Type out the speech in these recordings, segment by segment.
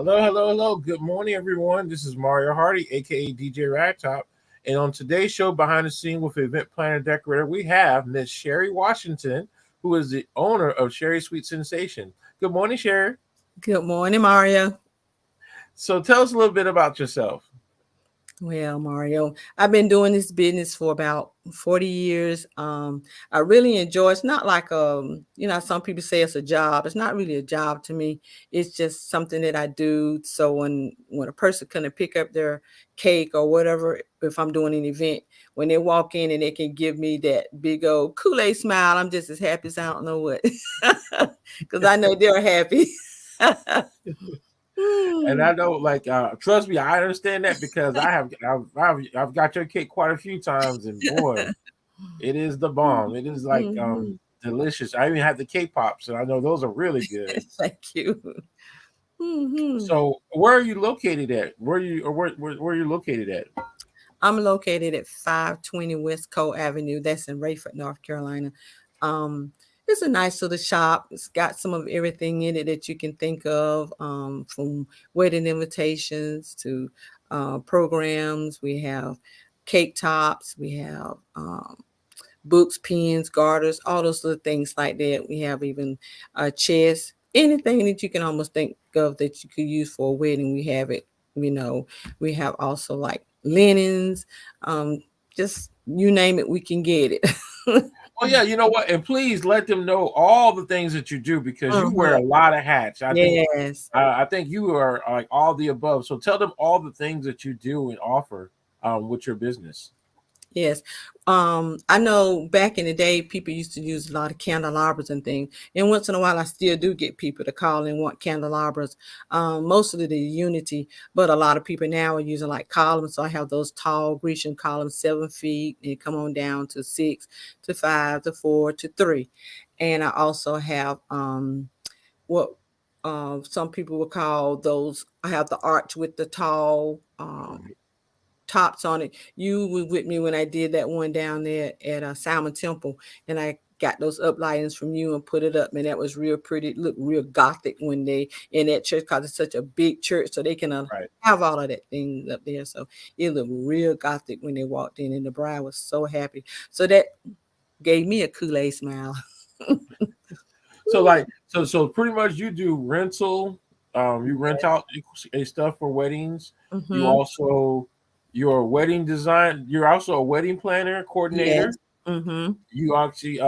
Hello, hello, hello. Good morning, everyone. This is Mario Hardy, aka DJ Ragtop. And on today's show, Behind the Scene with Event Planner Decorator, we have Miss Sherry Washington, who is the owner of Sherry Sweet Sensation. Good morning, Sherry. Good morning, Mario. So tell us a little bit about yourself. Well, Mario, I've been doing this business for about 40 years. I really enjoy it's not like some people say it's a job. It's not really a job to me. It's just something that I do. So when a person can pick up their cake or whatever, if I'm doing an event, when they walk in and they can give me that big old Kool-Aid smile, I'm just as happy as I don't know what. Because I know they're happy. And Hmm. I know, trust me, I understand that because I've got your cake quite a few times, and boy, it is the bomb. It is Mhm. delicious. I even had the cake pops, and I know those are really good. Thank you. Hmm. So, where are you located at? Where are you located at? I'm located at 520 West Cole Avenue. That's in Rayford, North Carolina. Um, it's a nice little shop. It's got some of everything in it that you can think of, from wedding invitations to programs. We have cake tops. We have books, pens, garters, all those little things like that. We have even a chest, anything that you can almost think of that you could use for a wedding. We have it. You know, we have also like linens, just you name it, we can get it. Oh yeah, you know what? And please let them know all the things that you do because you wear Uh-huh. a lot of hats. Yes. I think you are like all the above. So tell them all the things that you do and offer with your business. Yes. I know back in the day, people used to use a lot of candelabras and things. And once in a while, I still do get people to call and want candelabras, mostly the Unity, but a lot of people now are using like columns. So I have those tall Grecian columns, 7 feet, and come on down to 6 to 5 to 4 to 3. And I also have what some people would call those. I have the arch with the tall tops on it. You was with me when I did that one down there at Salmon Temple, and I got those uplightings from you and put it up, and that was real pretty. It looked real gothic when they in that church because it's such a big church, so they can Right. have all of that thing up there. So it looked real gothic when they walked in, and the bride was so happy. So that gave me a Kool-Aid smile. So so pretty much you do rental. You rent out a stuff for weddings. You Mm-hmm. also you're a wedding design. You're also a wedding planner Yes. coordinator. Mm-hmm. You actually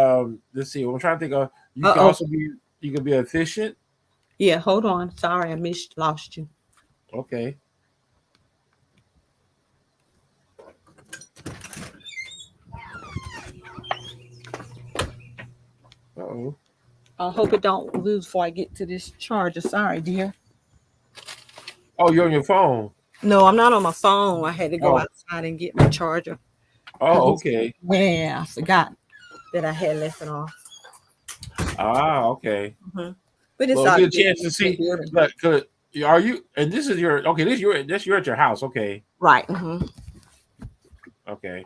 let's see. I'm trying to think of. You can Uh-oh. also be you can be efficient. Yeah, hold on. Sorry, I lost you. Okay. Uh-oh. I hope it don't lose before I get to this charger. Sorry, dear. Oh, you're on your phone. No, I'm not on my phone. I had to go Oh, outside and get my charger because oh, okay. yeah, I forgot that I had left it off. Ah, okay. Mhm. But it's Well, all get a good chance to in the see. building. Like, are you? And this is your okay. This you're at your house. Okay, Right. Hmm. okay.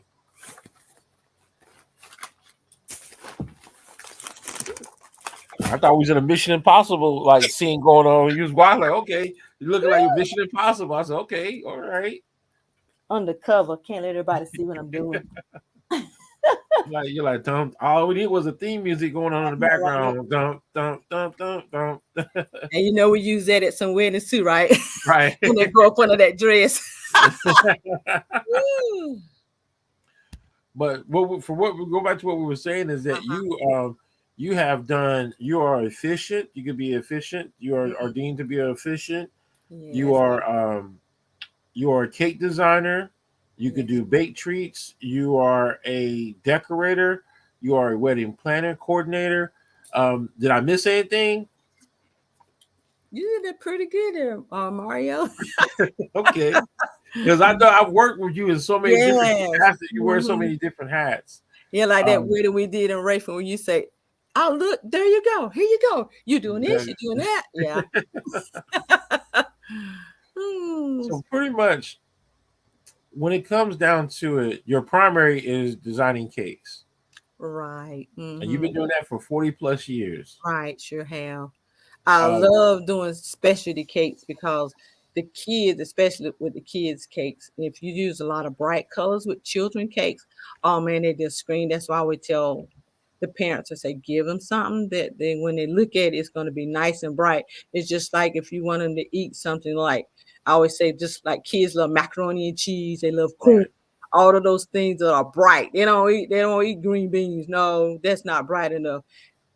I thought we was in a Mission Impossible like scene going on. You was wild, like okay, you looking like you're Mission Impossible. I said okay, all right. Undercover. Can't let everybody see what I'm doing. You're like dump. All we need was a theme music going on in the Right. background. Dump, dump, dump, dump, dump. And you know we use that at some weddings too, right? Right. When they go up under that dress. Woo. But for what we go back to what we were saying is that Uh-huh. you have done you are efficient. You can be efficient. You are Mhm. deemed to be efficient. You Yes. are you are a cake designer. You could Yes. do baked treats. You are a decorator. You are a wedding planner coordinator. Did I miss anything? You did that pretty good there, Mario. Okay, because I know I've worked with you in so many different Yes. capacities. You wear so Mhm. many different hats. Yeah, like that Um, wedding we did in Rayford when you say, "Oh, look, there you go. Here you go. You doing this, the- you doing that." Yeah. Hmm. so pretty much when it comes down to it, your primary is designing cakes, Right. and you've been Hmm. doing that for 40 plus years. Right. Sure have. I Uh, love doing specialty cakes because the kids, especially with the kids' cakes, if you use a lot of bright colors with children cakes, oh man, they just scream. That's why we tell the parents to say, give them something that they, when they look at it, it's going to be nice and bright. It's just like if you want them to eat something like, I always say, just like kids love macaroni and cheese, they love corn. right. All of those things that are bright. They don't eat green beans. No, that's not bright enough.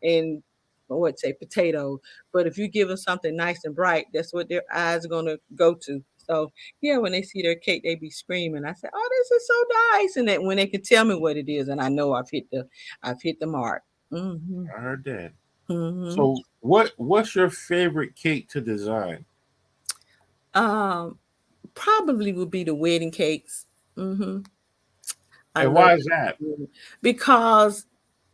And I would say potatoes. But if you give them something nice and bright, that's what their eyes are gonna go to. So yeah, when they see their cake, they be screaming. I say, "Oh, this is so nice!" And that when they can tell me what it is, and I know I've hit the mark. Hmm. I heard that. Hmm. So, what's your favorite cake to design, Um, Probably would be the wedding cakes. Hmm. I and love why is that? because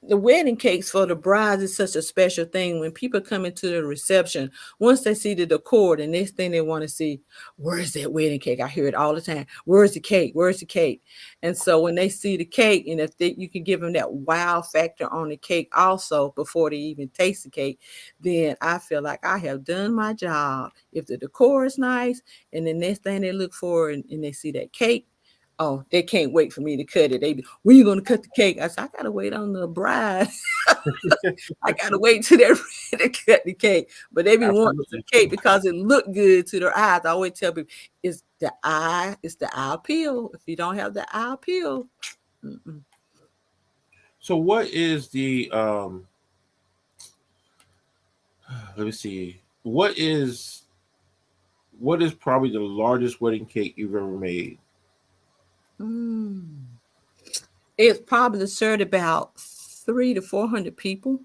the wedding cakes for the brides is such a special thing. When people come into the reception, once they see the decor, the next thing they want to see, where's that wedding cake? I hear it all the time. Where's the cake? Where's the cake? And so when they see the cake, and you can give them that wow factor on the cake also before they even taste the cake, then I feel like I have done my job. If the decor is nice, and the next thing they look for, and they see that cake, oh, they can't wait for me to cut it. They be, when you gonna cut the cake? I said, I gotta wait on the bride. I gotta wait till they're ready to cut the cake. But they be wanting the Absolutely. cake because it look good to their eyes. I always tell people, it's the eye appeal. If you don't have the eye appeal, mm-mm. So, what is the let me see. What is probably the largest wedding cake you've ever made? Mm. It's probably served about 300 to 400 people.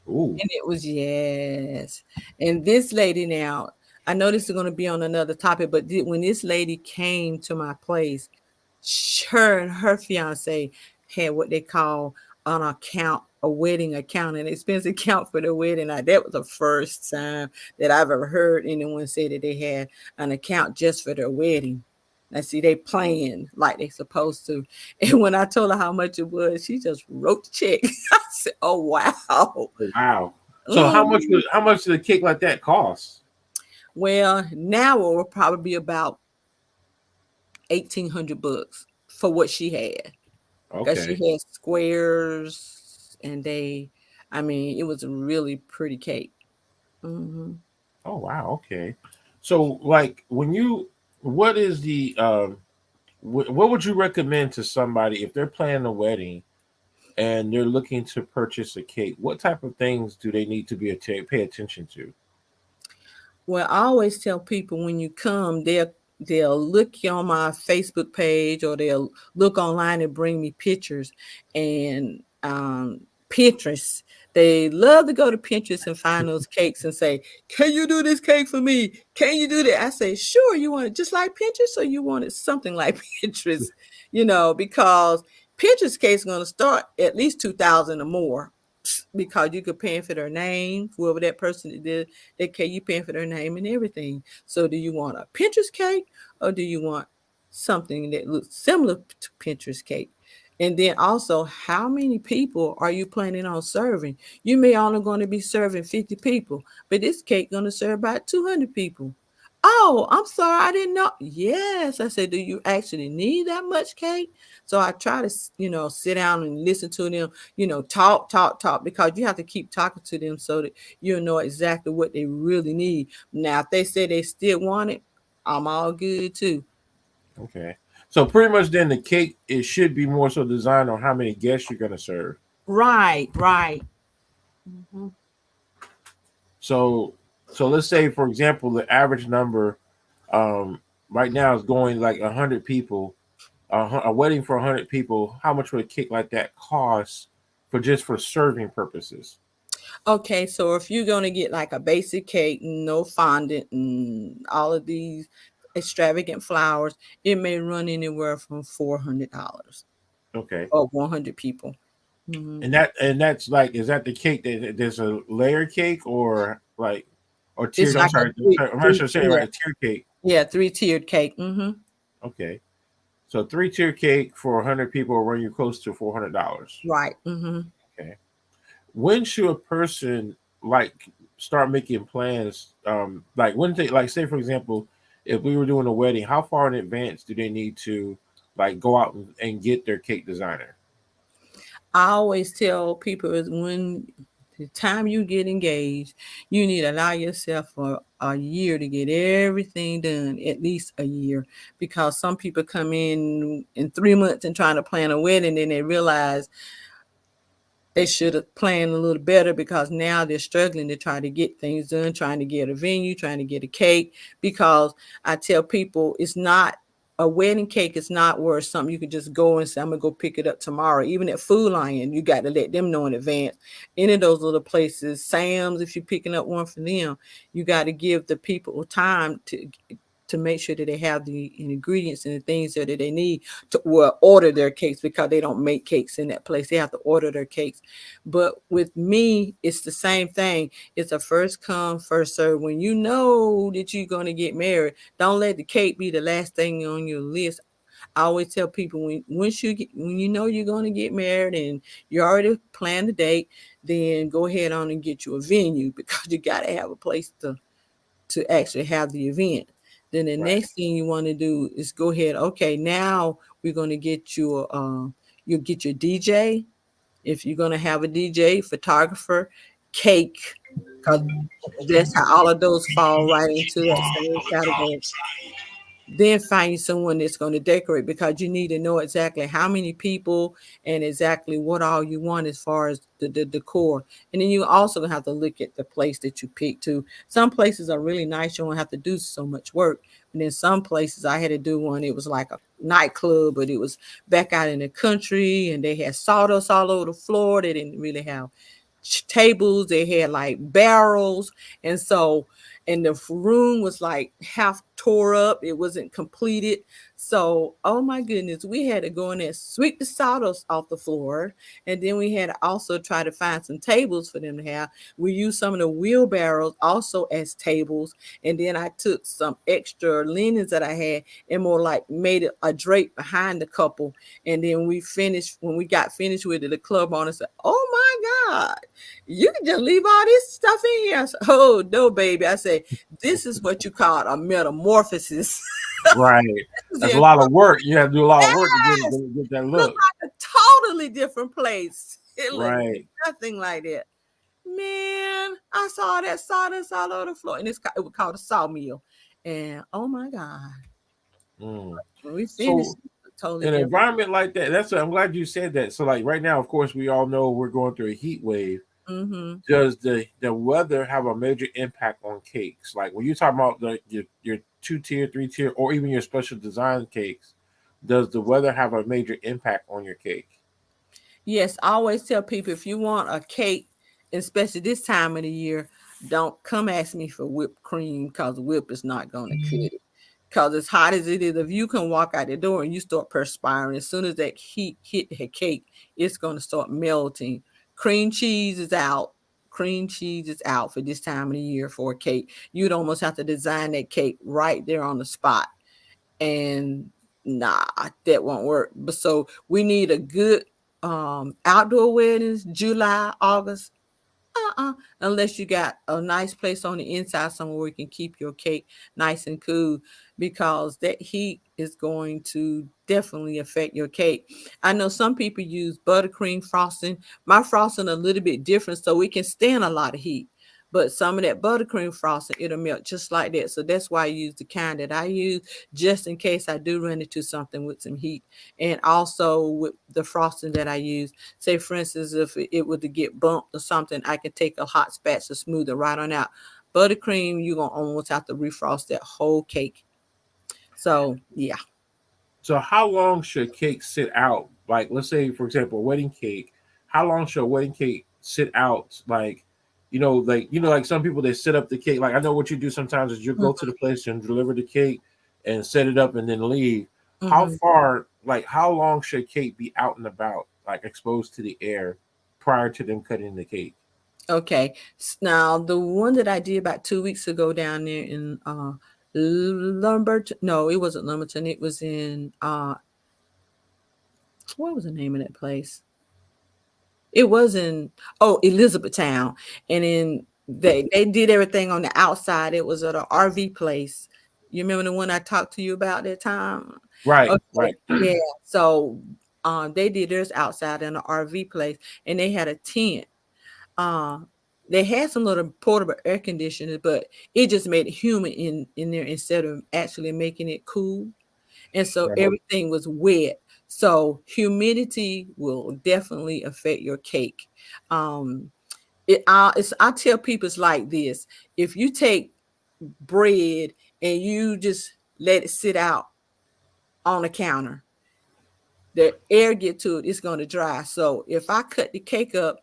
Ooh, And it was, yes. And this lady now, I know this is going to be on another topic, but when this lady came to my place, her and her fiance had what they call an account, a wedding account, an expense account for the wedding. Now, that was the first time that I've ever heard anyone say that they had an account just for their wedding. Now, see, they playing like they supposed to. And when I told her how much it was, she just wrote the check. I said, "Oh wow." wow. So, Mm. how much did a cake like that cost? Well, now it will probably be about 1,800 bucks for what she had, because she Okay. had squares, and I mean, it was a really pretty cake. Hmm. Oh wow. Okay. So, like, what is the what would you recommend to somebody if they're planning a wedding and they're looking to purchase a cake? What type of things do they need to pay attention to? Well, I always tell people when you come, they'll look on my Facebook page, or they'll look online and bring me pictures, and Pinterest. They love to go to Pinterest and find those cakes and say, "Can you do this cake for me? Can you do that?" I say, "Sure." You want it just like Pinterest, or you want it something like Pinterest? Because Pinterest cake is going to start at least 2,000 or more, because you could pay for their name, whoever that person did that cake, you paying for their name and everything. So do you want a Pinterest cake, or do you want something that looks similar to Pinterest cake? And then also, how many people are you planning on serving? You may only going to be serving 50 people, but this cake going to serve about 200 people. Oh, I'm sorry, I didn't know. Yes, I said, do you actually need that much cake? So I try to, sit down and listen to them, talk, talk, talk, because you have to keep talking to them so that you know exactly what they really need. Now, if they say they still want it, I'm all good too. Okay. So pretty much then the cake it should be more so designed on how many guests you're gonna serve. Right, right. Mhm. So let's say for example the average number um right now is going like 100 people. A wedding for 100 people. How much would a cake like that cost for just for serving purposes? Okay, so if you're gonna get like a basic cake, no fondant and all of these extravagant flowers, it may run anywhere from $400 Okay. or 100 people. Hmm. And that's like is that the cake that there's a layer cake or like or It's tiered? I'm like a sorry, three, I'm not three sure saying it tier, right. A tier cake. yeah, three-tiered cake. Hmm. Okay. So 3 tier cake for 100 people will run you close to $400. Right. Hmm. Okay. When should a person like? start making plans? Like when they like say for example, if we were doing a wedding, how far in advance do they need to like go out and get their cake designer? I always tell people is when the time you get engaged, you need to allow yourself for a year to get everything done, at least a year, because some people come in 3 months and trying to plan a wedding, and they realize they should have planned a little better because now they're struggling to try to get things done, trying to get a venue, trying to get a cake. Because I tell people it's not a wedding cake is not worth something you could just go and say, I'm gonna go pick it up tomorrow. Even at Food Lion, you got to let them know in advance. Any of those little places, Sam's, if you're picking up one for them, you got to give the people time to make sure that they have the ingredients and the things that they need to order their cakes, because they don't make cakes in that place. They have to order their cakes. But with me, it's the same thing. It's a first come, first serve. When you know that you're going to get married, don't let the cake be the last thing on your list. I always tell people when you know you're going to get married and you already planned the date, then go ahead on and get you a venue because you got to have a place to actually have the event. Then the Right. next thing you want to do is go ahead. Okay, now we're going to get you you'll get your DJ, if you're going to have a DJ, photographer, cake, because that's how all of those fall right into that same category. Then find you someone that's going to decorate, because you need to know exactly how many people and exactly what all you want as far as the decor. And then you also gonna have to look at the place that you pick too. Some places are really nice, you don't have to do so much work. And then some places, I had to do one, it was like a nightclub, but it was back out in the country, and they had sawdust all over the floor. They didn't really have tables, they had like barrels. And so, and the room was like half tore up, it wasn't completed. So oh my goodness, we had to go in there, sweep the sawdust off the floor, and then we had to also try to find some tables for them to have. We used some of the wheelbarrows also as tables, and then I took some extra linens that I had and more like made it a drape behind the couple. And then we finished, when we got finished with it, the club owner said, oh my God, you can just leave all this stuff in here. I said, oh no, baby. I say, this is what you call a metamorphosis. Right. That's a Then, lot of work. You have to do a lot of work to yes, get that look look. like a totally different place. It looked Right. nothing like that. Man, I saw that sawdust all over the floor. And it was called a sawmill. And oh my God, Mm. when we finished, So it was totally in an different. environment like that, that's what I'm glad you said that. So like right now, of course, we all know we're going through a heat wave. Mm-hmm. Does the weather have a major impact on cakes? Like when you talk about your 2 tier, 3 tier, or even your special design cakes, does the weather have a major impact on your cake? Yes, I always tell people, if you want a cake, especially this time of the year, don't come ask me for whipped cream, because whip is not going to cut it. Because as hot as it is, if you can walk out the door and you start perspiring, as soon as that heat hit the cake, it's going to start melting. Cream cheese is out. Cream cheese is out for this time of the year for a cake. You'd almost have to design that cake right there on the spot, and nah, that won't work. But so we need a good outdoor weddings, July, August. Unless you got a nice place on the inside somewhere where you can keep your cake nice and cool, because that heat is going to definitely affect your cake. I know some people use buttercream frosting. My frosting a little bit different, so we can stand a lot of heat. But some of that buttercream frosting, it'll melt just like that. So that's why I use the kind that I use, just in case I do run into something with some heat. And also with the frosting that I use, say for instance, if it were to get bumped or something, I can take a hot spatula to smooth it right on out. Buttercream, you're gonna almost have to refrost that whole cake. So yeah. So how long should cake sit out? Like let's say for example, a wedding cake. How long should a wedding cake sit out? Like like some people they set up the cake. Like I know what you do sometimes is you go to the place and deliver the cake and set it up and then leave. How Mm-hmm. far? Like how long should cake be out and about, like exposed to the air, prior to them cutting the cake? Okay. Now the one that I did about 2 weeks ago down there in Lumberton. No, it wasn't Lumberton. It was in what was the name of that place? It was in Elizabethtown. And in They did everything on the outside. It was at an RV place. You remember the one I talked to you about that time? Right, Okay, right, yeah. So they did theirs outside in an RV place, and they had a tent. Uh, they had some little portable air conditioners, but it just made it humid in there instead of actually making it cool. And so right, everything was wet. So humidity will definitely affect your cake. Um, I tell people it's like this: if you take bread and you just let it sit out on the counter, the air get to it, it's going to dry. So if I cut the cake up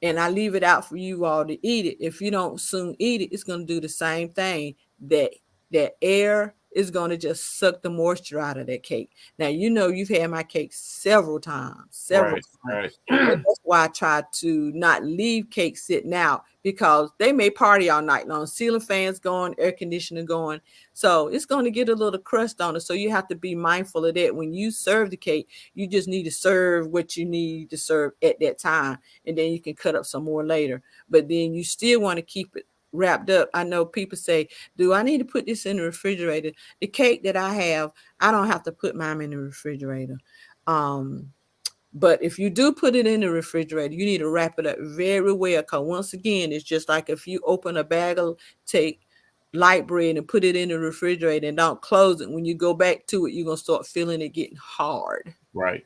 and I leave it out for you all to eat it, if you don't soon eat it, it's going to do the same thing. That that air is going to just suck the moisture out of that cake. Now you know you've had my cake several right, times. right, And that's why I try to not leave cake sitting out because they may party all night long. Ceiling fans going, air conditioner going. So it's going to get a little crust on it. So you have to be mindful of that. When you serve the cake, you just need to serve what you need to serve at that time. And then you can cut up some more later. But then you still want to keep it wrapped up. I know people say, do I need to put this in the refrigerator? The cake that I have, I don't have to put mine in the refrigerator. Um, but if you do put it in the refrigerator, you need to wrap it up very well. Because once again, it's just like if you open a bag of take light bread and put it in the refrigerator and don't close it, when you go back to it, you're gonna start feeling it getting hard. right.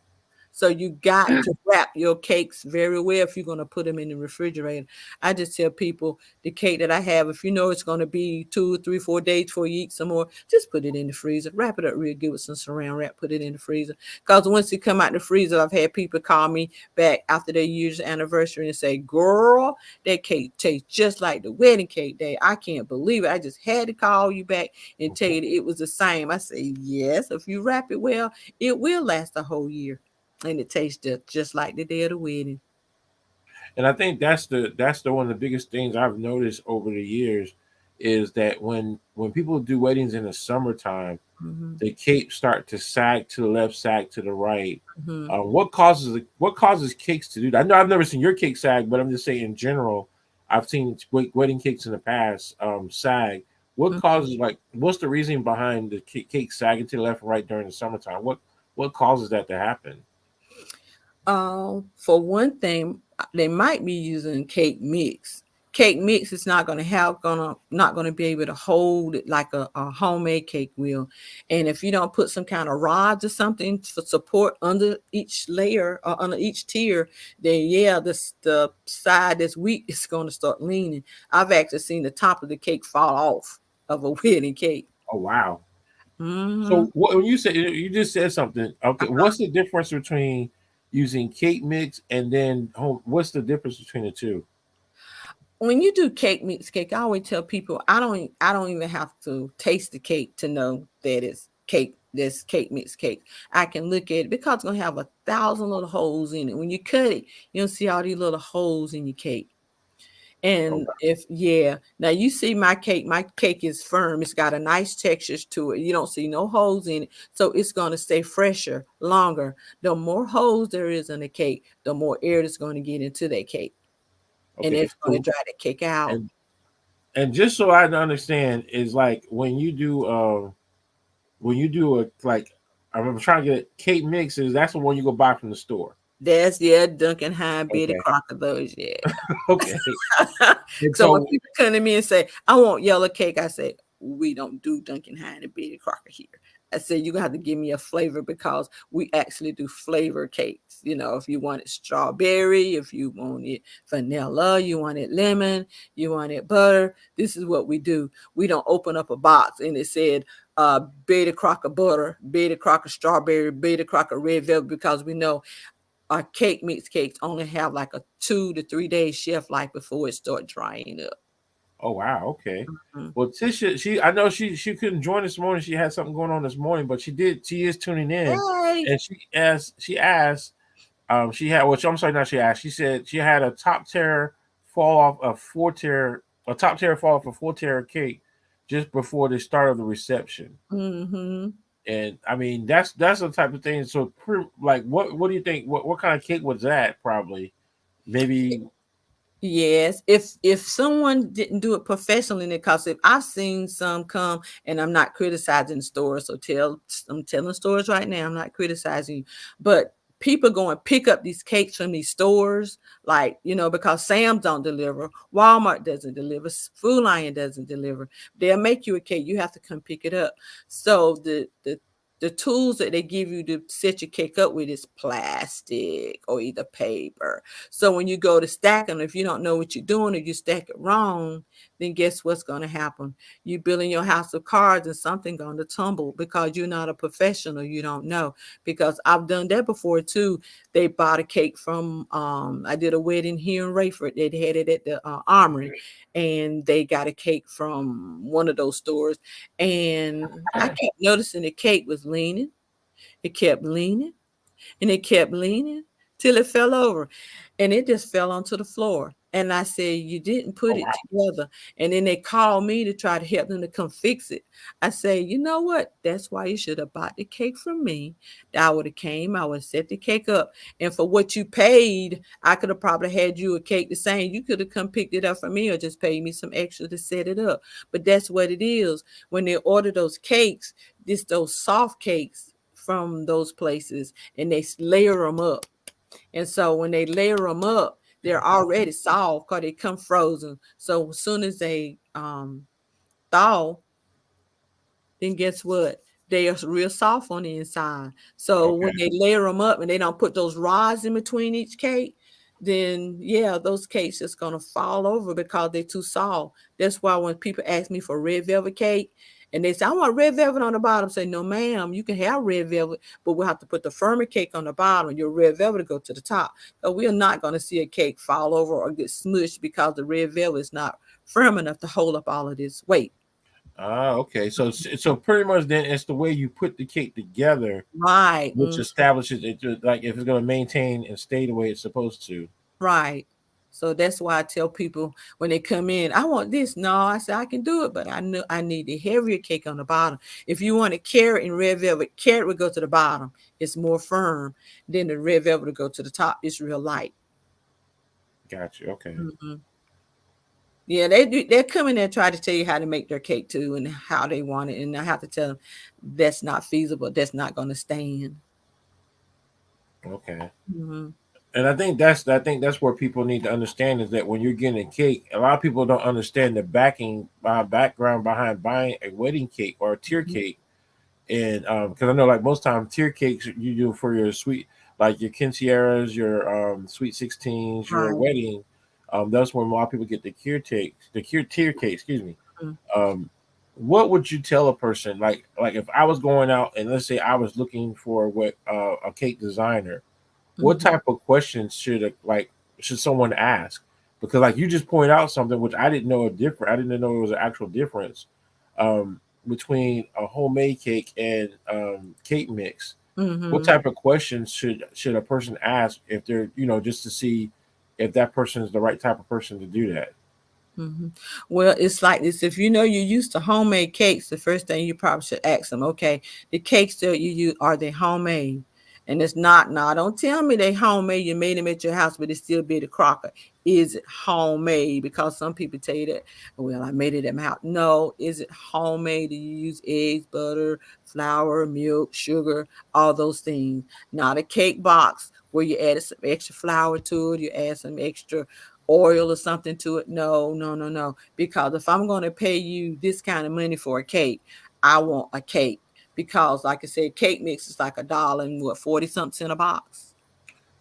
So you got to wrap your cakes very well if you're going to put them in the refrigerator. I just tell people the cake that I have, if you know it's going to be 2, 3, 4 days before you eat some more, just put it in the freezer. Wrap it up real good with some saran wrap. Put it in the freezer. Because once it come out the freezer, I've had people call me back after their year's anniversary and say, "Girl, that cake tastes just like the wedding cake day. I can't believe it. I just had to call you back and tell you that it was the same." I say, "Yes, if you wrap it well, it will last a whole year." And it tastes just like the day of the wedding. And I think that's the one of the biggest things I've noticed over the years is that when people do weddings in the summertime, Mhm, the capes start to sag to the left, sag to the right. mhm, What causes cakes to do that? I know I've never seen your cake sag, but I'm just saying in general, I've seen wedding cakes in the past sag. What mhm. causes what's the reason behind the cake sagging to the left and right during the summertime? What causes that to happen? For one thing, they might be using cake mix. Cake mix is not going to have gonna not going to be able to hold it like a homemade cake will. And if you don't put some kind of rods or something for support under each layer or under each tier, then yeah, the side that's weak is going to start leaning. I've actually seen the top of the cake fall off of a wedding cake. Oh wow. Hmm. So when you say you just said something, okay, what's the difference between using cake mix and then what's the difference between the two? When you do cake mix cake, I always tell people I don't even have to taste the cake to know that it's cake. This cake mix cake. I can look at it because it's gonna have 1,000 little holes in it. When you cut it, you'll see all these little holes in your cake. Oh, And if yeah, now you see my cake is firm. It's got a nice texture to it. You don't see no holes in it, so it's gonna stay fresher longer. The more holes there is in the cake, the more air that's going to get into that cake, and okay. it's going to So dry the cake out. and and just so I understand is like when you do a like I'm trying to get cake mixes, that's the one you go buy from the store. That's yeah, Duncan High, Betty Okay. Crocker, those, yeah. Okay. And So when so people come to me and say, I want yellow cake, I say, we don't do Duncan High and Betty Crocker here. I said, you're gonna have to give me a flavor because we actually do flavor cakes. You know, if you want it strawberry, if you want it vanilla, you want it lemon, you want it butter. This is what we do. We don't open up a box and it said Betty Crocker butter, Betty Crocker strawberry, Betty Crocker red velvet because we know our cake mix cakes only have like a 2 to 3 day shelf life before it start drying up. oh wow, okay. Mhm. Well, Tisha, I know she couldn't join this morning. She had something going on this morning, but she is tuning in, Hey. and she asked she had which I'm sorry, not she asked. She said she had a top tier fall off a four tier a top tier fall off a 4 tier cake just before the start of the reception. Mhm. And I mean that's the type of thing. So like what do you think? What kind of cake was that? Probably maybe Yes, if someone didn't do it professionally, because if I've seen some come, and I'm not criticizing stores, so I'm telling stores right now, I'm not criticizing you, but people go and pick up these cakes from these stores, like, because Sam's don't deliver, Walmart doesn't deliver, Food Lion doesn't deliver. They'll make you a cake, you have to come pick it up. So the tools that they give you to set your cake up with is plastic or either paper. So when you go to stack them, if you don't know what you're doing or you stack it wrong, then guess what's going to happen? You building your house of cards and something going to tumble because you're not a professional. You don't know. Because I've done that before too. They bought a cake from, I did a wedding here in Rayford. They had it at the Armory, and they got a cake from one of those stores. And I kept noticing the cake was leaning. It kept leaning and it kept leaning till it fell over, and it just fell onto the floor. And I said, "You didn't Oh put it wow. together." And then they called me to try to help them to come fix it. I say, "You know what? That's why you should have bought the cake from me. I would have came, I would have set the cake up. And for what you paid, I could have probably had you a cake the same. You could have come picked it up from me or just paid me some extra to set it up." But that's what it is. When they order those cakes, those soft cakes from those places, and they layer them up. And so when they layer them up, they're already soft because they come frozen. So as soon as they thaw, then guess what? They are real soft on the inside. So when Okay. they layer them up and they don't put those rods in between each cake, then yeah, those cakes just gonna fall over because they're too soft. That's why when people ask me for red velvet cake and they say, "I want red velvet on the bottom," I say, "No, ma'am, you can have red velvet, but we'll have to put the firmer cake on the bottom. Your red velvet to go to the top. So we are not gonna see a cake fall over or get smushed because the red velvet is not firm enough to hold up all of this weight." Ah, okay. So pretty much then it's the way you put the cake together Right. which establishes it like if it's going to maintain and stay the way it's supposed to. Right. So that's why I tell people when they come in, "I want this." No, I say I can do it, but I know I need the heavier cake on the bottom. If you want a carrot and red velvet, carrot would go to the bottom. It's more firm. Then the red velvet would go to the top. It's real light. Gotcha. Okay. Hmm. Yeah, they do. They're coming there try to tell you how to make their cake too and how they want it, and I have to tell them that's not feasible. That's not going to stand. Okay. Hmm. And I think that's where people need to understand is that when you're getting a cake, a lot of people don't understand the background behind buying a wedding cake or a tier cake. And because I know like most times tier cakes you do for your sweet like your quinceañeras, your sweet 16s, your Right. wedding. That's when a lot of people get the tier cake, excuse me. Mhm. Um, what would you tell a person like if I was going out and let's say I was looking for what a cake designer, what Mhm. type of questions should someone ask? Because like you just pointed out something which I didn't know a different. I didn't know it was an actual difference um, between a homemade cake and cake mix. What Mhm. type of questions should a person ask if they're just to see if that person is the right type of person to do that? Mhm. Well, it's like this. If you know you're used to homemade cakes, the first thing you probably should ask them, okay, the cakes that you use, are they homemade? And it's not, now don't tell me they homemade, you made them at your house, but it's still Betty Crocker. Is it homemade? Because some people tell you that, well, I made it at my house. No, is it homemade? Do you use eggs, butter, flour, milk, sugar, all those things? Not a cake box where you added some extra flour to it, you add some extra oil or something to it. No, no, no, no. Because if I'm going to pay you this kind of money for a cake, I want a cake. Because, like I said, cake mix is like $1 and what, 40 something a box.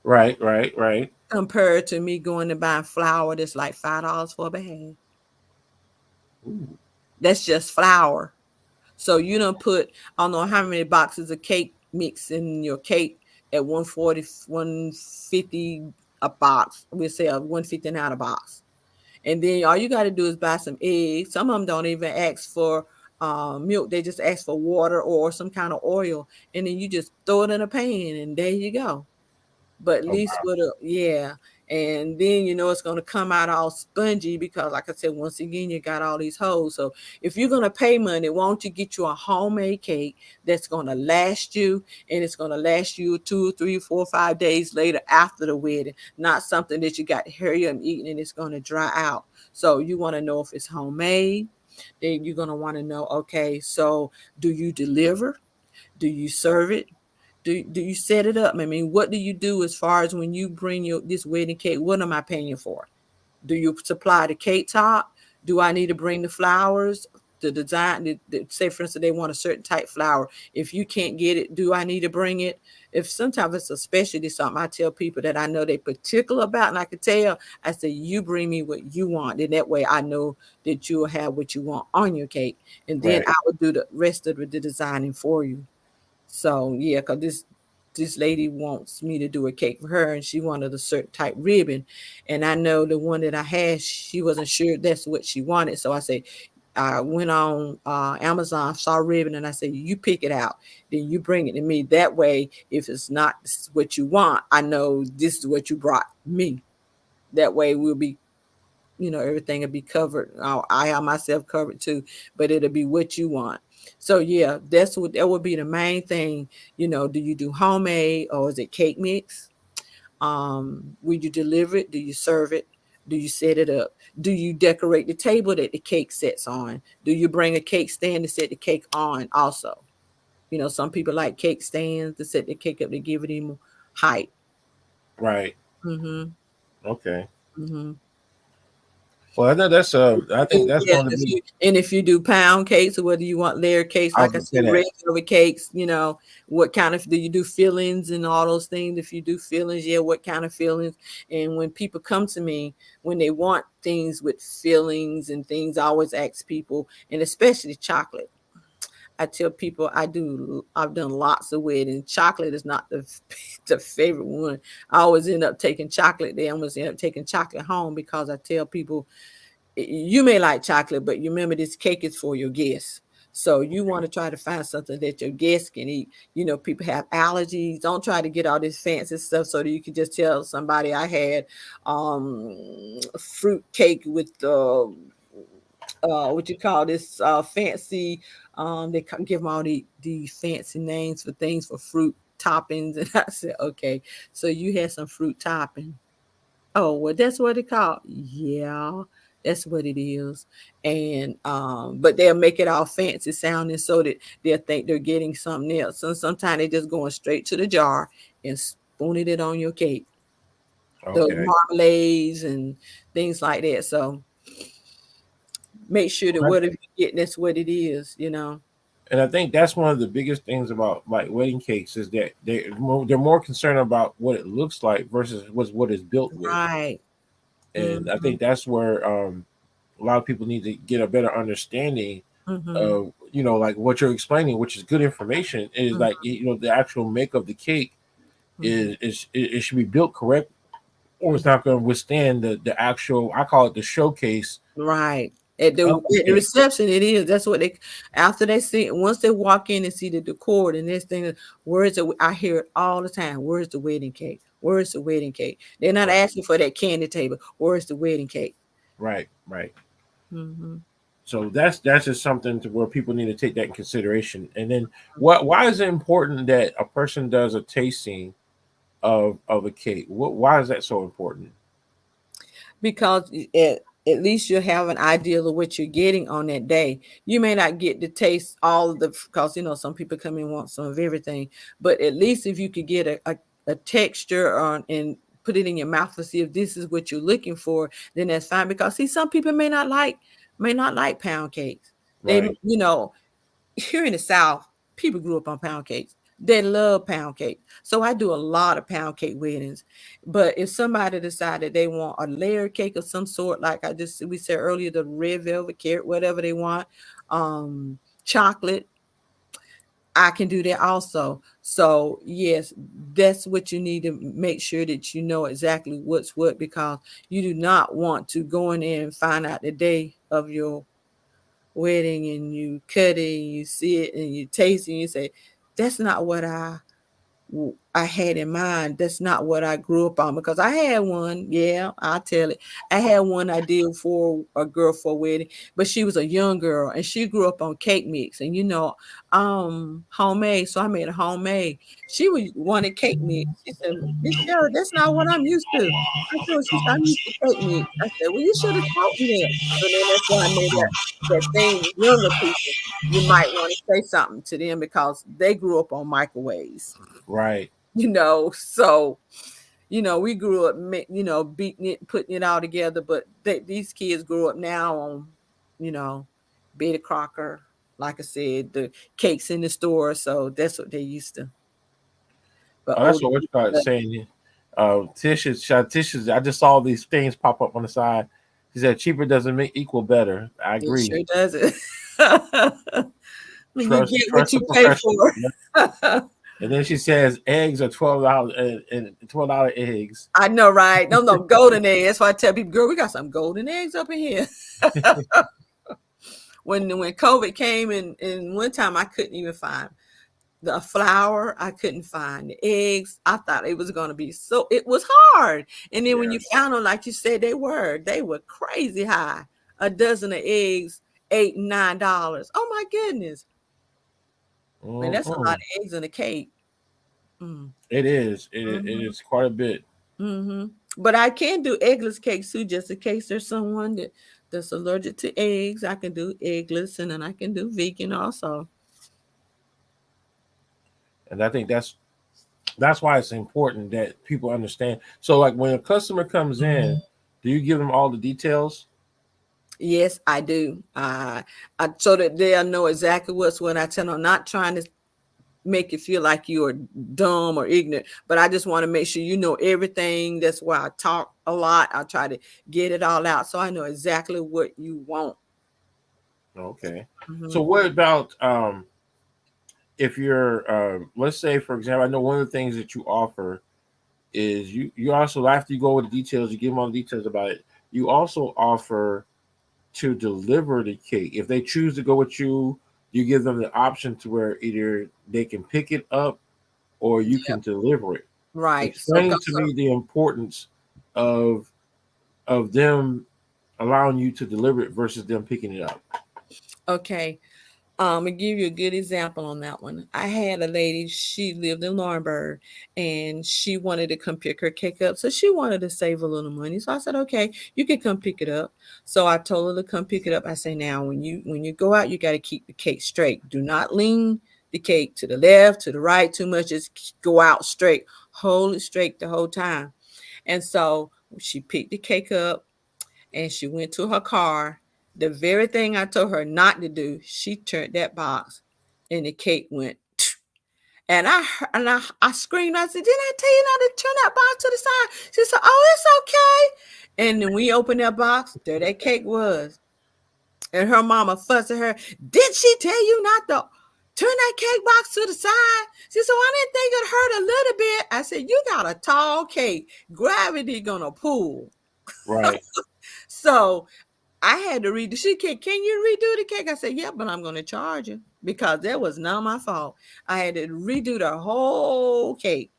Right, right, right. Compared to me going to buy flour that's like $5 for a bag. Ooh, That's just flour. So you don't put, I don't know how many boxes of cake mix in your cake at 140, 150 a box. We'll say a 150 out a box. And then all you got to do is buy some eggs. Some of them don't even ask for milk. They just ask for water or some kind of oil. And then you just throw it in a pan and there you go. But at oh least wow. with a, yeah. And then you know it's going to come out all spongy because, like I said, once again, you got all these holes. So if you're going to pay money, why don't you get you a homemade cake that's going to last you, and it's going to last you 2, 3, 4, 5 days later after the wedding, not something that you got to hurry up and eat and it's going to dry out. So you want to know if it's homemade. Then you're going to want to know, okay, so do you deliver? Do you serve it? Do you set it up? I mean, what do you do as far as when you bring your this wedding cake? What am I paying you for? Do you supply the cake top? Do I need to bring the flowers? The design, say for instance, they want a certain type flower. If you can't get it, do I need to bring it? If sometimes it's a specialty something, I tell people that I know they particular about, and I can tell. I say, you bring me what you want, and that way I know that you'll have what you want on your cake, and then Right. I will do the rest of the designing for you. So yeah, cause this lady wants me to do a cake for her, and she wanted a certain type ribbon, and I know the one that I had, she wasn't sure that's what she wanted. So I said, I went on Amazon, saw a ribbon, and I said, you pick it out, then you bring it to me. That way, if it's not what you want, I know this is what you brought me. That way, we'll be, you know, everything will be covered. I have myself covered too, but it'll be what you want. So yeah, that would be the main thing. You know, do you do homemade or is it cake mix? Will you deliver it? Do you serve it? Do you set it up? Do you decorate the table that the cake sits on? Do you bring a cake stand to set the cake on also? You know, some people like cake stands to set the cake up to give it even height. Right. Mm-hmm. Okay. Mm-hmm. Well, I know that's I think that's Yeah, one of the big. if you do pound cakes or whether you want layer cakes, I was like I gonna said, say red that. velvet cakes, you know, what kind of do you do fillings and all those things? If you do fillings, yeah, what kind of fillings? And when people come to me, when they want things with fillings and things, I always ask people, and especially chocolate. I tell people I've done lots of weddings. Chocolate is not the the favorite one. I always end up taking chocolate. They almost end up taking chocolate home because I tell people you may like chocolate, but you remember this cake is for your guests. So you want to try to find something that your guests can eat. You know, people have allergies. Don't try to get all this fancy stuff so that you can just tell somebody I had fruit cake with what you call this fancy they give them all the fancy names for things for fruit toppings. And I said, okay, so you had some fruit topping. Oh, well, that's what it called. Yeah, that's what it is. And but they'll make it all fancy sounding so that they'll think they're getting something else. So sometimes they're just going straight to the jar and spooning it on your cake. Those Okay. marmalades and things like that. So make sure that Right. whatever you get, that's what it is, you know. And I think that's one of the biggest things about like wedding cakes is that they're more concerned about what it looks like versus what it's built with. Right. And I Mm-hmm. think that's where a lot of people need to get a better understanding Mm-hmm. of like what you're explaining, which is good information. Is like the actual make of the cake Mm-hmm. it should be built correct, or it's not going to withstand the actual. I call it the showcase Right. of the At the cake. reception, it is. That's what they after they see once they walk in and see the decor, the next thing is where's the I hear it all the time. Where's the wedding cake? Where's the wedding cake? They're not Right, asking for that candy table. Where's the wedding cake? right, right. Hmm. So that's just something to where people need to take that in consideration. And then what? Why is it important that a person does a tasting of a cake? Why is that so important? Because at least you'll have an idea of what you're getting on that day. You may not get to taste all of the because you know some people come in and want some of everything, but at least if you could get a texture on and put it in your mouth to see if this is what you're looking for, then that's fine. Because see, some people may not like pound cakes. They Right, you know here in the South, people grew up on pound cakes. They love pound cake. So I do a lot of pound cake weddings. But if somebody decided they want a layer cake of some sort, like we said earlier, the red velvet carrot, whatever they want, chocolate, I can do that also. So yes, that's what you need to make sure that you know exactly what's what because you do not want to go in there and find out the day of your wedding and you cut it and you see it and you taste it and you say, that's not what I had in mind. That's not what I grew up on because I had one. Yeah, I'll tell it. I had one I did for a girl for a wedding, but she was a young girl and she grew up on cake mix and homemade. So I made a homemade. She wanted cake mix. She said, Miss Shelley, that's not what I'm used to. I said, well, she said, I'm used to cake mix. I said, well, you should have taught me that. So then that's why I made that thing with younger people. You might want to say something to them because they grew up on microwaves. Right. So we grew up beating it, putting it all together, but these kids grew up now on you know Betty Crocker, like I said, the cakes in the store, so that's what they used to. But Oh, that's older what people, we're saying. Tisha, I just saw these things pop up on the side. She said cheaper doesn't make equal better. I it agree. sure does it. When you Trust get what trust the you pay professional. for. Yep. And then she says eggs are $12 and $12 eggs. I know, right? No golden eggs. That's why I tell people, girl, we got some golden eggs up in here. When COVID came and one time I couldn't even find the flour, I couldn't find the eggs. I thought it was going to be so, it was hard. And then when you Yes. found them, like you said, they were crazy high. A dozen of eggs, $8, $9. Oh my goodness. Man, that's a lot Mm-mm. of eggs in a cake. Mm. It is. It Hmm. is quite a bit. Hmm. But I can do eggless cakes too, just in case there's someone that's allergic to eggs. I can do eggless, and then I can do vegan also. And I think that's why it's important that people understand. So like when a customer comes in, do you give them all the details? Yes, I do. So that they'll know exactly what's what. I tell them, I'm not trying to make you feel like you are dumb or ignorant, but I just want to make sure you know everything. That's why I talk a lot. I try to get it all out so I know exactly what you want. Okay. So Hmm. what about if you're let's say for example, I know one of the things that you offer is you also after you go with the details, you give them all the details about it. You also offer to deliver the cake. If they choose to go with you, you give them the option to where either they can pick it up or you can deliver it. Right. Explain to me the importance of them allowing you to deliver it versus them picking it up. Okay. I'll give you a good example on that one. I had a lady, she lived in Laurinburg and she wanted to come pick her cake up. So she wanted to save a little money. So I said, okay, you can come pick it up. So I told her to come pick it up. I say, now when you go out, you got to keep the cake straight. Do not lean the cake to the left, to the right too much. Just go out straight. Hold it straight the whole time. And so she picked the cake up and she went to her car. The very thing I told her not to do, she turned that box and the cake went. And I screamed. I said, "Didn't I tell you not to turn that box to the side?" She said, "Oh, it's okay." And then we opened that box. There that cake was. And her mama fussed at her. Did she tell you not to turn that cake box to the side? She said, "I didn't think it hurt a little bit." I said, "You got a tall cake. Gravity gonna pull." Right. So I had to redo. She can you redo the cake? I said, yeah, but I'm going to charge you because that was not my fault. I had to redo the whole cake,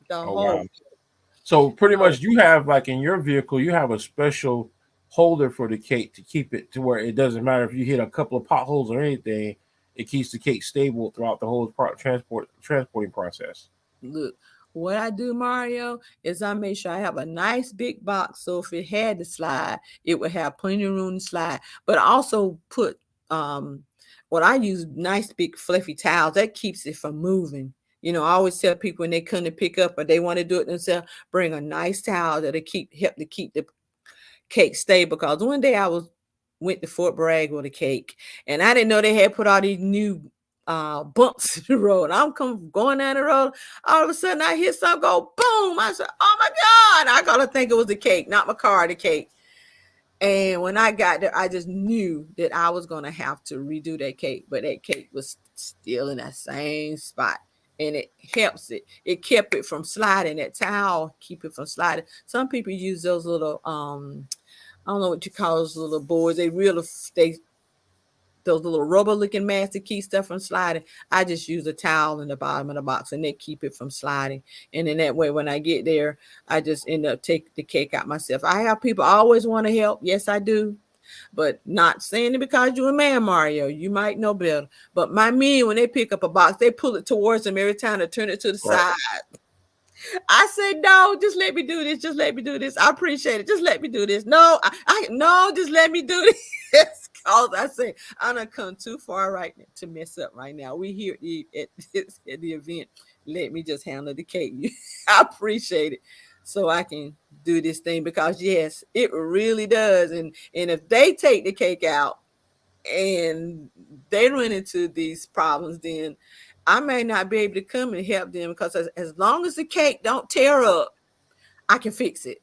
the Oh whole wow. So pretty cake. much you have like in your vehicle, you have a special holder for the cake to keep it to where it doesn't matter if you hit a couple of potholes or anything, it keeps the cake stable throughout the whole transporting process. Look, what I do, Mario, is I make sure I have a nice big box so if it had to slide, it would have plenty of room to slide. But I also put um what I use nice big fluffy towels that keeps it from moving. I always tell people when they come to pick up or they want to do it themselves, bring a nice towel that'll help to keep the cake stable. Because one day I went to Fort Bragg with a cake, and I didn't know they had put all these new bumps in the road. Going down the road, all of a sudden I hear something go boom. I said, "Oh my God!" I gotta think it was the cake, not my car, the cake. And when I got there, I just knew that I was gonna have to redo that cake, but that cake was still in that same spot. And it helps it. It kept it from sliding. That towel keep it from sliding. Some people use those little I don't know what you call those little boards. They those little rubber looking masks to keep stuff from sliding, I just use a towel in the bottom of the box and they keep it from sliding. And in that way, when I get there, I just end up taking the cake out myself. I have people always want to help. Yes, I do. But not saying it because you're a man, Mario. You might know better. But my men, when they pick up a box, they pull it towards them every time they turn it to the Right. side. I said, no, just let me do this. Just let me do this. I appreciate it. Just let me do this. No, no, just let me do this. Cause I say I done come too far right now to mess up right now. We here at the event. Let me just handle the cake. I appreciate it. So I can do this thing because yes, it really does. And if they take the cake out and they run into these problems, then I may not be able to come and help them because as long as the cake don't tear up, I can fix it.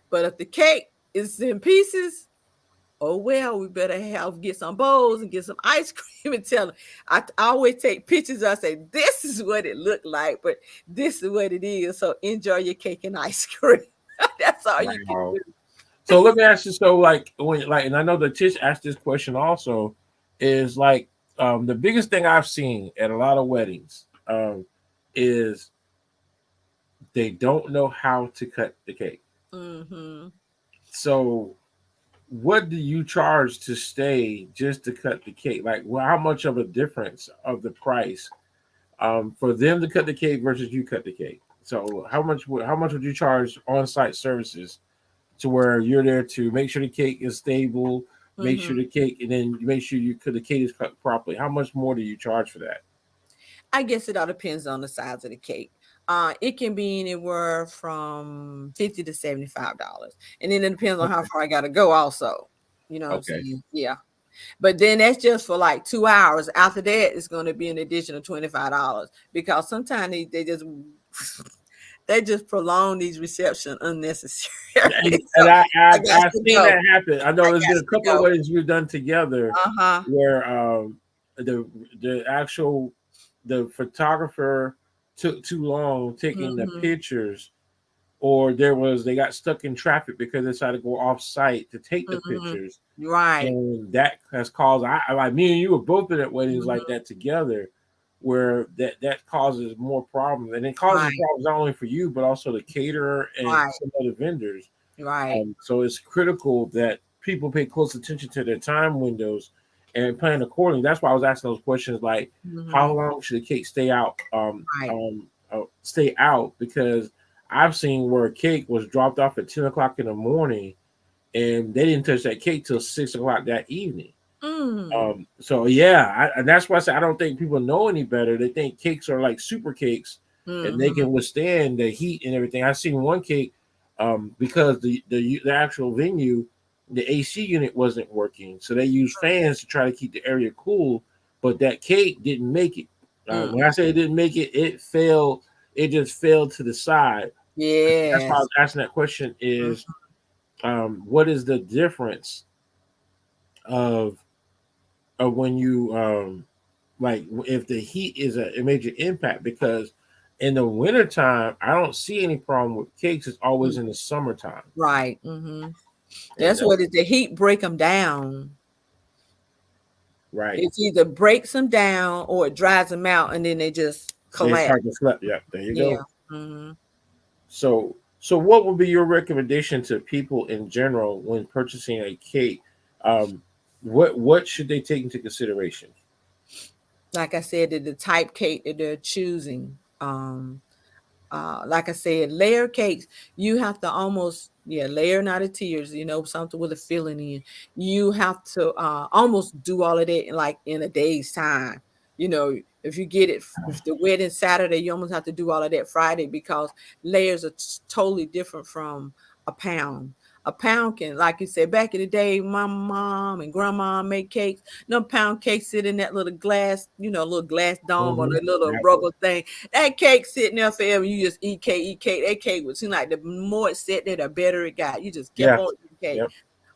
But if the cake is in pieces, oh well, we better get some bowls and get some ice cream and tell them. I always take pictures. I say, this is what it looked like, but this is what it is. So enjoy your cake and ice cream. That's all you can Wow. do. So let me ask you. So like when like, and I know that Tish asked this question also, is like the biggest thing I've seen at a lot of weddings is they don't know how to cut the cake. Mm-hmm. So what do you charge to stay just to cut the cake? Like, well, how much of a difference of the price for them to cut the cake versus you cut the cake? So how much would you charge on site services to where you're there to make sure the cake is stable, make Mm-hmm. sure the cake, and then you make sure you could the cake is cut properly? How much more do you charge for that? I guess it all depends on the size of the cake. It can be anywhere from $50 to $75, and then it depends on how Okay. far I got to go. Also, you know what I'm Okay. saying? Yeah. But then that's just for like 2 hours. After that, it's going to be an additional $25 because sometimes they just they just prolong these reception unnecessarily. And So I got I've to seen go. that happen. I I know there's been got a to couple of go. weddings we've done together Uh huh. where the the actual the photographer took too long taking the Mm-hmm. pictures, or there was they got stuck in traffic because they decided to go off site to take the Mm-hmm. pictures, Right. and that has caused I like me and you were both been at weddings like Mm-hmm. that together, where that causes more problems, and it causes Right. problems not only for you but also the caterer and Right. some other vendors. Right. So it's critical that people pay close attention to their time windows and plan accordingly. That's why I was asking those questions like, how Mm-hmm. long should the cake stay out? Right. Stay out, because I've seen where a cake was dropped off at 10 o'clock in the morning and they didn't touch that cake till 6 o'clock that evening. Mm. So yeah, and that's why I say I don't think people know any better. They think cakes are like super cakes, and they Mhm. can withstand the heat and everything. I seen one cake, because the actual venue, the AC unit wasn't working, so they used fans to try to keep the area cool. But that cake didn't make it. When I Mm. say it didn't make it, it fell. It just fell to the side. That's why I was Yes. asking that question: is Mhm. what is the difference of when you like if the heat is a major impact? Because in the wintertime I don't see any problem with cakes. It's always Mm. in the summertime. Right. Mhm. And That's what it the heat break them down. right. It's either breaks them down or it dries them out, and then they just They collapse. start to flip. Yeah, there you Yeah. go. Mhm. So what would be your recommendation to people in general when purchasing a cake? um what should they take into consideration? Like I said, the type cake that they're choosing. Like I said, layer cakes, you have to almost, yeah, layer not of tears, something with a filling in. You have to almost do all of that in like in a day's time. You know, if you get it, if the wedding Saturday, you almost have to do all of that Friday because layers are totally different from a pound. A pound can, like you said, back in the day, my mom and grandma make cakes. No pound cake sit in that little glass, little glass dome or Hmm. the little Yep. rubber thing. That cake sitting there forever. You just eat cake, eat cake. That cake would seem like the more it sat there, the better it got. You just kept Yeah. on eating cake. Yep.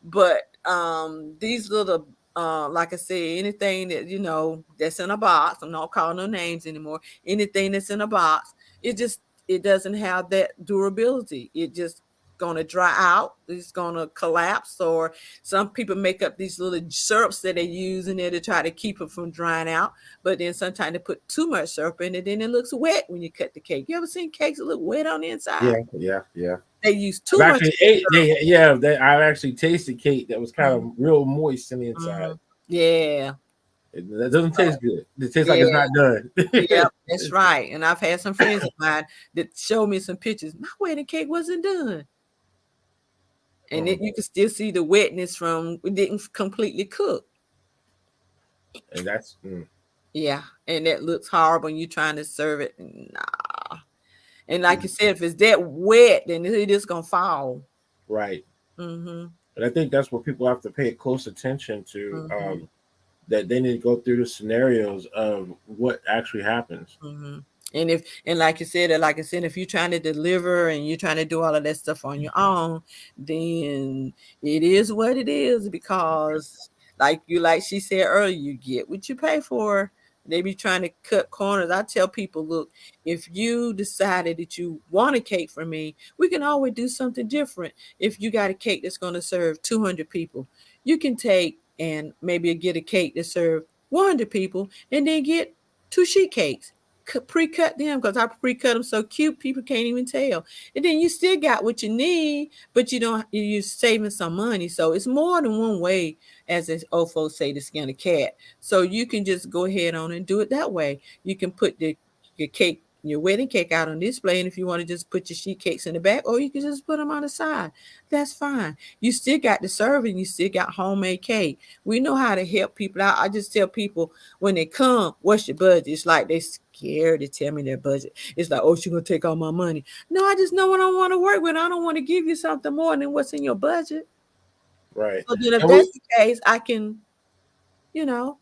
But these little like I said, anything that that's in a box, I'm not calling no names anymore. Anything that's in a box, it doesn't have that durability. It just going to dry out, it's going to collapse. Or some people make up these little syrups that they use in there to try to keep it from drying out. But then sometimes they put too much syrup in it, and it looks wet when you cut the cake. You ever seen cakes that look wet on the inside? Yeah, yeah, yeah. They use I've too much actually ate. I've actually tasted cake that was kind syrup. of real moist in the inside. Mhm. Yeah. That doesn't taste good. It tastes like it's Yeah. not done. Yep, that's right. And I've had some friends of mine that showed me some pictures. My wedding cake wasn't done. And Um, you can still see the wetness from it didn't completely cook. and that's Yeah. And that looks horrible when you're trying to serve it. Nah. And like mm, you said, if it's that wet, then it is gonna fall. right. Mm-hmm. And I think that's what people have to pay close attention to. Mm-hmm. That they need to go through the scenarios of what actually happens. Mm-hmm. And like I said, if you're trying to deliver and you're trying to do all of that stuff on your own, then it is what it is, because like she said earlier, you get what you pay for. They be trying to cut corners. I tell people, look, if you decided that you want a cake from me, we can always do something different. If you got a cake that's going to serve 200 people, you can take and maybe get a cake that serve 100 people, and then get two sheet cakes, pre-cut them, because I pre-cut them so cute people can't even tell. And then you still got what you need, but you're saving some money. So it's more than one way, as the old folks say, to skin a cat. So you can just go ahead on and do it that way. You can put your wedding cake out on display, and if you want to just put your sheet cakes in the back, or you can just put them on the side. That's fine. You still got the serving, you still got homemade cake. We know how to help people out. I just tell people when they come, what's your budget? It's like they scared to tell me their budget. It's like, oh, she's gonna take all my money. No, I just know what I want to work with. I don't want to give you something more than what's in your budget. Right. So then if And we that's the case, I can, you know.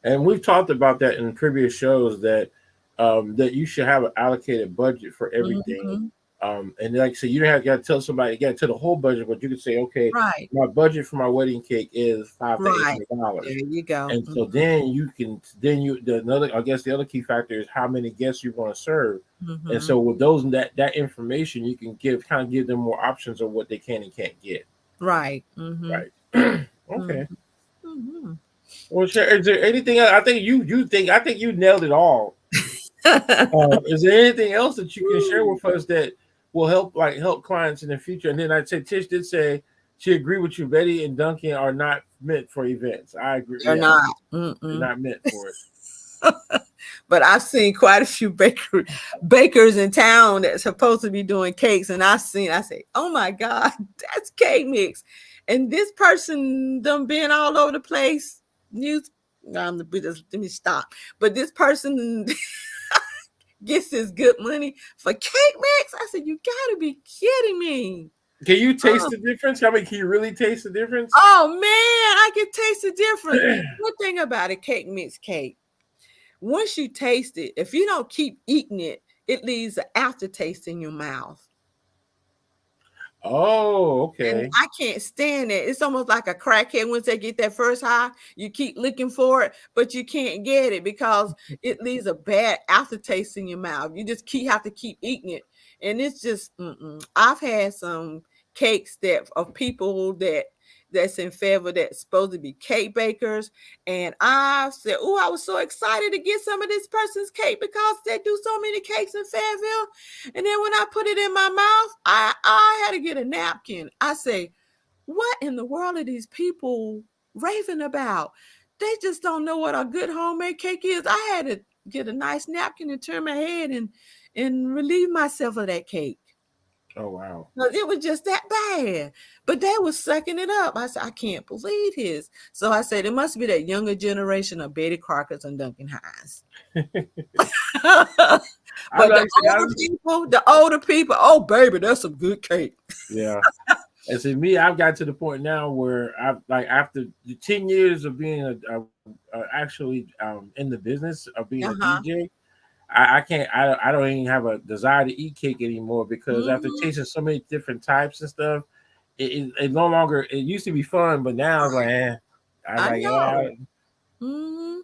and we've talked about that in previous shows that that you should have an allocated budget for everything. Mhm. And like I said, you don't have got to tell somebody, you got to tell the whole budget, but you can say, okay, Right. my budget for my wedding cake is five to eight Right. hundred There dollars. you go. And so then you can another, I guess the other key factor is how many guests you want to serve. And Mm-hmm. so with those that information, you can give them more options of what they can and can't get. Right. Mm-hmm. Right. Okay. Mm-hmm. Well, is there anything else? I think you nailed it all. Is there anything else that you can share with us that will help clients in the future? And then I'd say Tish did say she agreed with you. Betty and Duncan are not meant for events. I agree. They're Yeah, not. they're Mm-mm. not meant for it. But I've seen quite a few bakers in town that's supposed to be doing cakes, and I say, oh my God, that's cake mix. And this person done been all over the place. News, let me stop. But this person gets this good money for cake mix. I said, you gotta be kidding me. Can you taste Oh, the difference? I mean, can you really taste the difference? oh man, I can taste the difference. One thing about a cake mix cake, once you taste it, if you don't keep eating it, it leaves an aftertaste in your mouth. Oh, And okay. I can't stand it. It's almost like a crackhead. Once they get that first high, you keep looking for it, but you can't get it because it leaves a bad aftertaste in your mouth. You just have to keep eating it, and it's just. Mm-mm. I've had some cakes that of people that's in favor that's supposed to be cake bakers, and I said, "Oh, I was so excited to get some of this person's cake because they do so many cakes in Fayetteville." And then when I put it in my mouth, I had to get a napkin. I say, what in the world are these people raving about? They just don't know what a good homemade cake is. I had to get a nice napkin and turn my head and relieve myself of that cake. Oh, wow. 'Cause it was just that bad. But they was sucking it up. I said, I can't believe this. So I said, it must be that younger generation of Betty Crockers and Duncan Hines. I'm But actually, the older people, oh baby, that's some good cake. yeah. And see, me, I've got to the point now where I've like after the 10 years of being actually in the business of being a Uh-huh. DJ, I can't. I don't even have a desire to eat cake anymore because after Mhm. tasting so many different types and stuff, it no longer. It used to be fun, but now it's like, I'm I like, yeah. know. Mhm.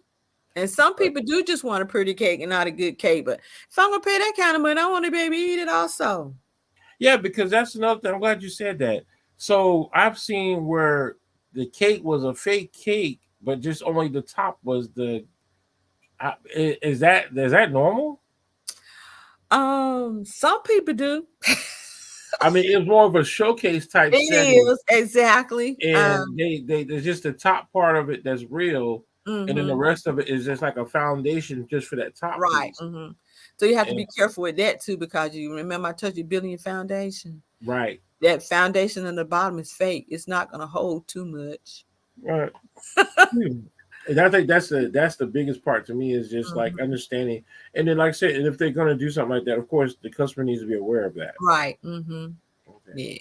And some people do just want a pretty cake and not a good cake. But if I'm gonna pay that kind of money, I want to be able to eat it also. Yeah, because that's another thing. I'm glad you said that. So I've seen where the cake was a fake cake, but just only the top was the. Is that normal? Some people do. I mean, it was more of a showcase type It setting, is exactly. and they there's just the top part of it that's real, and then the Mhm. rest of it is just like a foundation just for that top Right. piece. Mhm. So you have to And be careful with that too, because you remember I told you building your foundation. right, That foundation on the bottom is fake. It's not going to hold too much. right. Hmm. And I think that's the biggest part to me is just like Mhm. understanding, and then like I said, and if they're gonna do something like that, of course the customer needs to be aware of that. Right. Mhm. Okay. Yeah.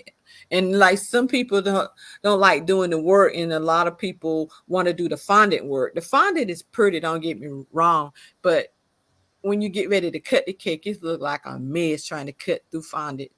And like some people don't like doing the work, and a lot of people want to do the fondant work. The fondant is pretty, don't get me wrong, but when you get ready to cut the cake, it look like a mess trying to cut through fondant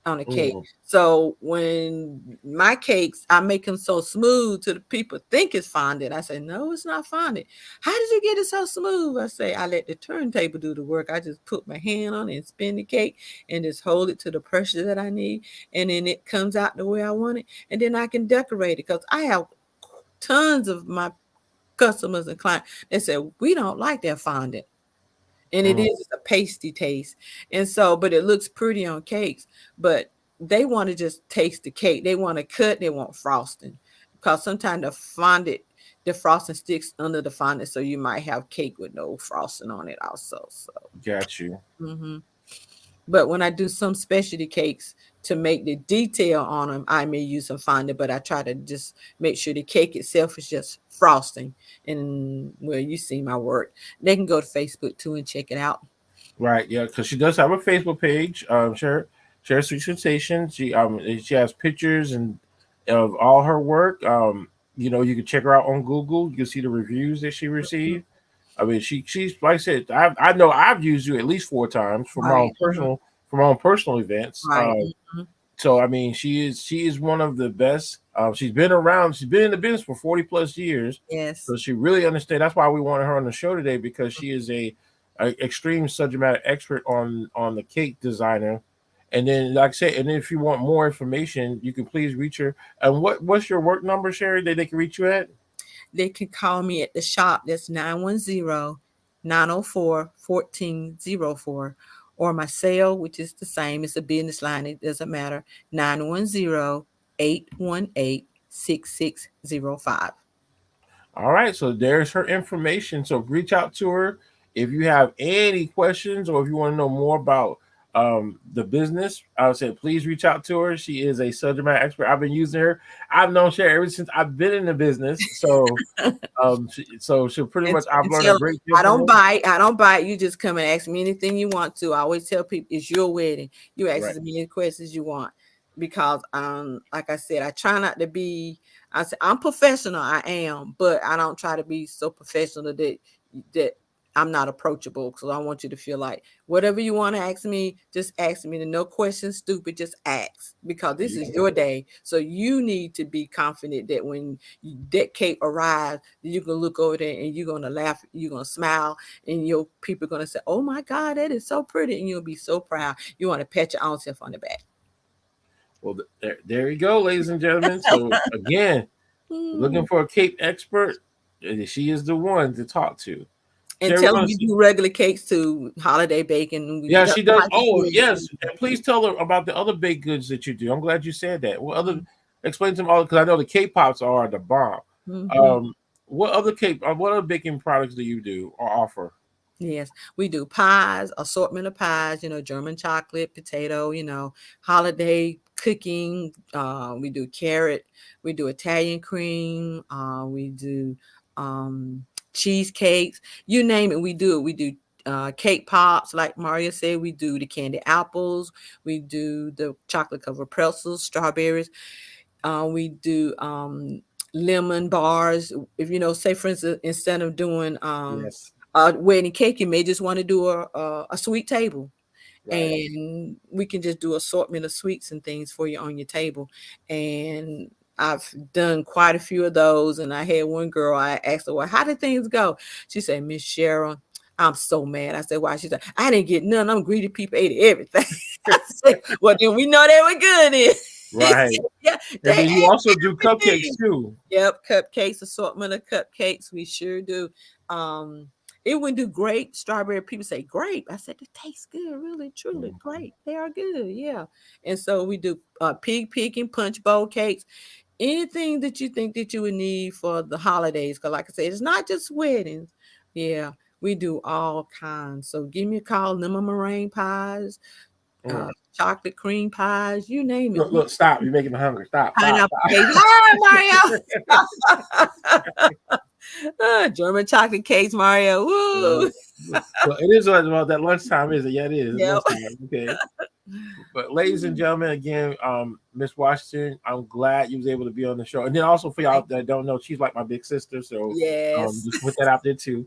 on a cake. Mm, So when my cakes, I make them so smooth to the people think it's fondant. I say, no, it's not fondant. How did you get it so smooth? I say, I let the turntable do the work. I just put my hand on it and spin the cake and just hold it to the pressure that I need. And then it comes out the way I want it. And then I can decorate it because I have tons of my customers and clients that say, we don't like that fondant, and it mm, is a pasty taste. And so, but it looks pretty on cakes, but they want to just taste the cake. They want to cut, they want frosting. Because sometimes the frosting sticks under the fondant, so you might have cake with no frosting on it also. So got you. hmm but when I do some specialty cakes to make the detail on them, I may use some fondant, but I try to just make sure the cake itself is just frosting. And well, you see my work. They can go to Facebook too and check it out. Right, yeah, because she does have a Facebook page. Share Sweet Sensations. She has pictures and of all her work. You can check her out on Google. You can see the reviews that she received. I mean, she's like I said. I know I've used you at least 4 times Right. Mhm. for my own personal events. Right. Mhm. So I mean, she is one of the best. She's been around. She's been in the business for 40 plus years, Yes. so she really understands. That's why we wanted her on the show today because she is a extreme subject matter expert on the cake designer. And then, like I said, and if you want more information, you can please reach her. And what's your work number, Sherry, that they can reach you at? They can call me at the shop. That's 910-904-1404, or my cell, which is the same. It's a business line. It doesn't matter. 910-818-6605. All right, so there's her information. So reach out to her if you have any questions or if you want to know more about the business. I would say please reach out to her. She is a subject matter expert. I've been using her. I've known Sherry ever since I've been in the business. So she'll pretty And, much I've and learned a tell them, great deal I from don't her. bite. I don't bite. You just come and ask me anything you want to. I always tell people it's your wedding. You ask Right. as many questions you want, because like I said, I try not to be. I say I'm professional. I am, but I don't try to be so professional that I'm not approachable. Because I want you to feel like whatever you want to ask me, just ask me. And no questions stupid. Just ask, because this is Yeah. your day. So you need to be confident that when that cake arrives, you can look over there and you're gonna laugh, you're gonna smile, and your people are gonna say, "Oh my God, that is so pretty," and you'll be so proud. You want to pat your own self on the back. Well, there you go, ladies and gentlemen. So again, looking Mm. for a Cape expert, she is the one to talk to. And Sherry, we're tell them gonna we see. do regular cakes too, holiday baking. We Yeah, got she does. type of Oh, food. yes. And please tell her about the other baked goods that you do. I'm glad you said that. What other? Mhm. Explain to them all because I know the K-pops are the bomb. Mhm. Um, what other baking products do you do or offer? Yes, we do pies, assortment of pies, German chocolate, potato, holiday cooking. We do carrot, we do Italian cream, we do um, cheesecakes, you name it, we do it. We do cake pops, like Maria said, we do the candy apples, we do the chocolate covered pretzels, strawberries, we do lemon bars. If say for instance, instead of doing Yes. a wedding cake, you may just want to do a sweet table, Right. and we can just do assortment of sweets and things for you on your table. And I've done quite a few of those. And I had one girl, I asked her, well, how did things go? She said, Miss Cheryl, I'm so mad. I said, why? She said, I didn't get none. I'm greedy people ate everything. I said, well, then we know they were good. Then. He Right. said, yeah, And they then you ate also do cupcakes everything. too. Yep, cupcakes, assortment of cupcakes. We sure do. Um, it would do grape, strawberry. People say grape. I said, it tastes good, really, truly Mhm. great. They are good, yeah. And so we do pig picking, punch bowl cakes, anything that you think that you would need for the holidays. Because, like I said, it's not just weddings. Yeah, we do all kinds. So give me a call. Lemon meringue pies, Mm. chocolate cream pies, you name it. Look, look, stop! You're making me hungry. Stop, stop, Pineapple cake. Ah, Mario. German chocolate cakes, Mario. Woo. stop. Well, it is about that lunchtime, is it? Yeah, it is. It's Yep. lunchtime. Okay. But ladies and gentlemen, again, Miss Washington, I'm glad you was able to be on the show. And then also for y'all Thank that don't know, she's like my big sister. So Yes. just put that out there too.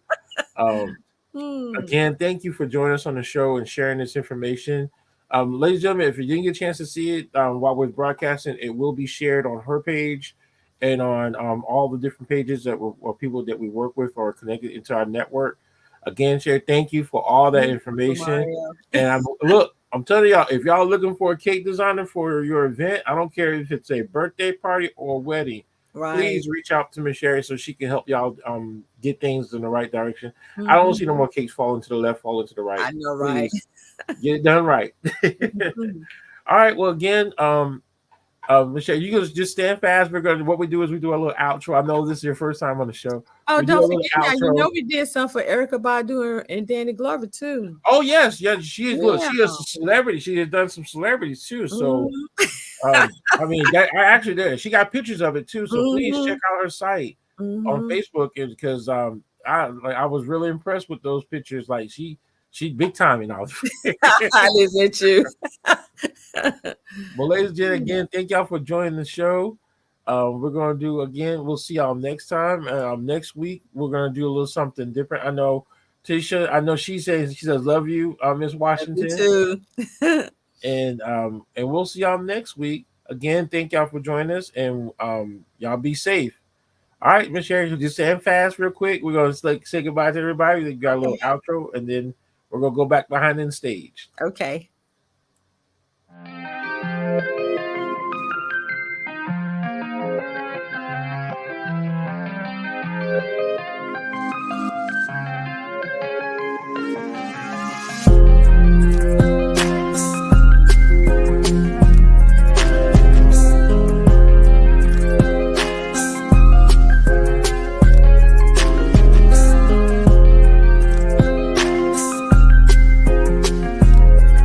Um, Mm, again, thank you for joining us on the show and sharing this information. Ladies and gentlemen, if you didn't get a chance to see it while we're broadcasting, it will be shared on her page and on all the different pages that or people that we work with or connected into our network. Again, Sherry, thank you for all that thank you, information. Mario. And I'm telling y'all, if y'all looking for a cake designer for your event, I don't care if it's a birthday party or a wedding, Right. please reach out to Miss Sherry so she can help y'all get things in the right direction. I don't see Hmm. no more cakes falling to the left, falling to the right. I know, right? Please get it done right. Mhm. All right. Well, again, Michelle, you guys just stand fast. We're gonna what we do is we do a little outro. I know this is your first time on the show. Oh, We do don't a little forget now. You outro. know we did something for Erica Badu and Danny Glover too. Oh yes, yes. She is. Look, Yeah. she is a celebrity. She has done some celebrities too. So, Hmm. I mean, that I actually did. She got pictures of it too. So please check Hmm. out her site on Hmm. Facebook because I was really impressed with those pictures. Like she big time and all. I live at you. Well, ladies and gentlemen, again, thank y'all for joining the show. We're gonna do again. We'll see y'all next time. Next week we're gonna do a little something different. I know Tisha. I know she says love you, Miss Love you Washington, too. and we'll see y'all next week. Again, thank y'all for joining us, and y'all be safe. All right, Miss Sherry, just stand fast real quick. We're gonna say goodbye to everybody. We got a little Okay. outro, and then we're gonna go back behind the stage. Okay.